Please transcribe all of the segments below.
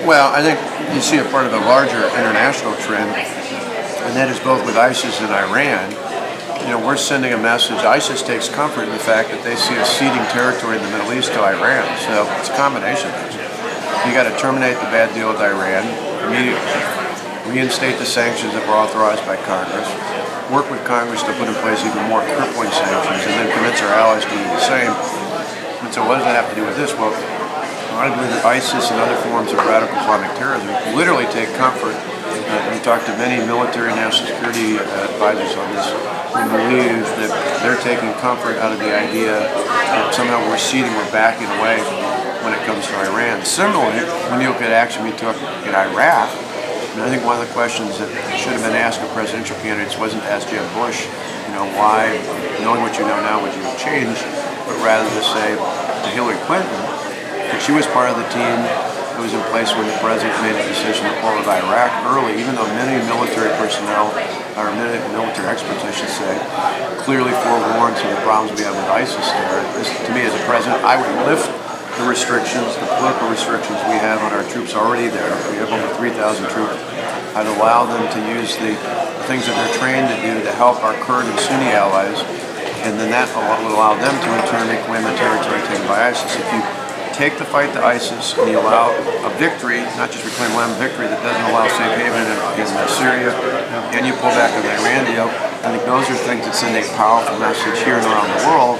Well, I think you see a part of a larger international trend, and that is both with ISIS and Iran. We're sending a message. ISIS takes comfort in the fact that they see us ceding territory in the Middle East to Iran. So it's a combination of things. You got to terminate the bad deal with Iran immediately, reinstate the sanctions that were authorized by Congress, work with Congress to put in place even more crippling sanctions, and then convince our allies to do the same. And so what does that have to do with this? Well, I believe that ISIS and other forms of radical Islamic terrorism literally take comfort. We talked to many military and national security advisors on this who believe that they're taking comfort out of the idea that somehow we're ceding, we're backing away when it comes to Iran. Similarly, when you look at action we took in Iraq, I think one of the questions that should have been asked of presidential candidates wasn't to ask Jeb Bush, why, knowing what you know now, would you have changed, but rather to say to Hillary Clinton that she was part of the team that was in place when the president made a decision to pull out of Iraq early, even though many military personnel, or many military experts, I should say, clearly forewarned some of the problems we have with ISIS there. To me, as a president, I would lift the restrictions, the political restrictions we have on our troops already there. We have over 3,000 troops. I'd allow them to use the things that they're trained to do to help our Kurd and Sunni allies, and then that would allow them to in turn reclaim the territory taken by ISIS. If you take the fight to ISIS and you allow a victory, not just reclaim land, victory that doesn't allow safe haven in Syria, and you pull back on the Iran deal, I think those are things that send a powerful message here and around the world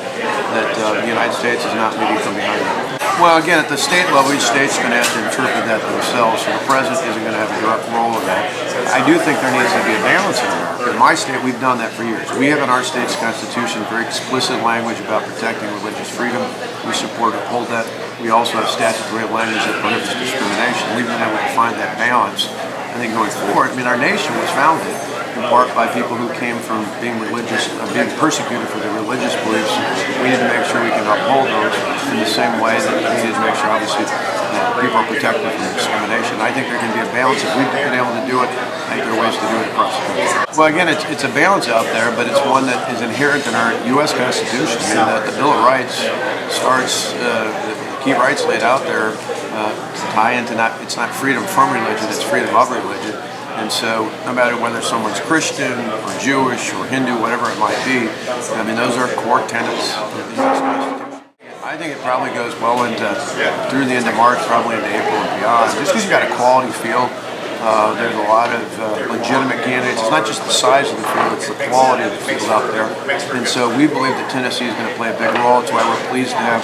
that the United States is not leading from behind them. Well, again, at the state level, each state's going to have to interpret that themselves, so the president isn't going to have a direct role in that. I do think there needs to be a balance in there. In my state, we've done that for years. We have in our state's constitution very explicit language about protecting religious freedom. We support and uphold that. We also have statutory language that prohibits discrimination. We've been able to find that balance. I think going forward, our nation was founded in part by people who came from being religious, being persecuted for their religious beliefs. We need to make sure we can uphold those in the same way that we need to make sure, obviously, that people are protected from discrimination. I think there can be a balance. If we've been able to do it, I think there are ways to do it across the country. Well, again, it's a balance out there, but it's one that is inherent in our U.S. Constitution. The Bill of Rights starts, the key rights laid out there tie into it's not freedom from religion, it's freedom of religion. And so no matter whether someone's Christian or Jewish or Hindu, whatever it might be, those are core tenets of the U.S. Constitution. I think it probably goes well through the end of March, probably into April and beyond. Just because you got a quality field, there's a lot of legitimate candidates. It's not just the size of the field, it's the quality of the field out there. And so we believe that Tennessee is going to play a big role. That's why we're pleased to have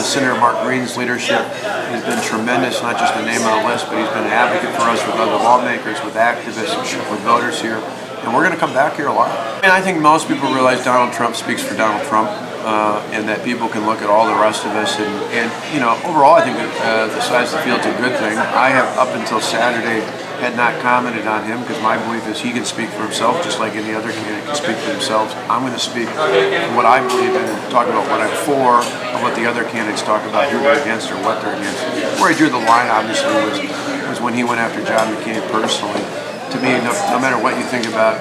Senator Mark Green's leadership. He's been tremendous, not just the name on the list, but he's been an advocate for us with other lawmakers, with activists, with voters here. And we're going to come back here a lot. I think most people realize Donald Trump speaks for Donald Trump, and that people can look at all the rest of us. And overall, I think the size of the field's a good thing. I have, up until Saturday, had not commented on him because my belief is he can speak for himself just like any other candidate can speak for themselves. I'm going to speak for what I believe in and talk about what I'm for and what the other candidates talk about, who they're against or what they're against. Where I drew the line, obviously, was when he went after John McCain personally. To me, no matter what you think about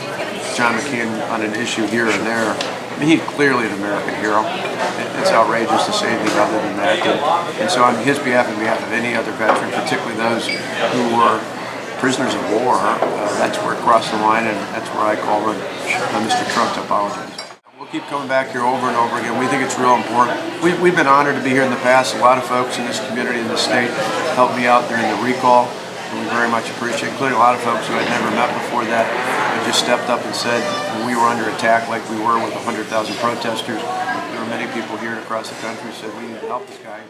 John McCain on an issue here and there, he's clearly an American hero. It's outrageous to say anything other than that. And so on his behalf and behalf of any other veteran, particularly those who were prisoners of war, that's where it crossed the line, and that's where I call on Mr. Trump to apologize. We'll keep coming back here over and over again. We think it's real important. We've been honored to be here in the past. A lot of folks in this community, in this state, helped me out during the recall, and we very much appreciate it, including a lot of folks who I'd never met before that. They just stepped up and said, when we were under attack like we were with 100,000 protesters, there were many people here across the country who said, we need to help this guy.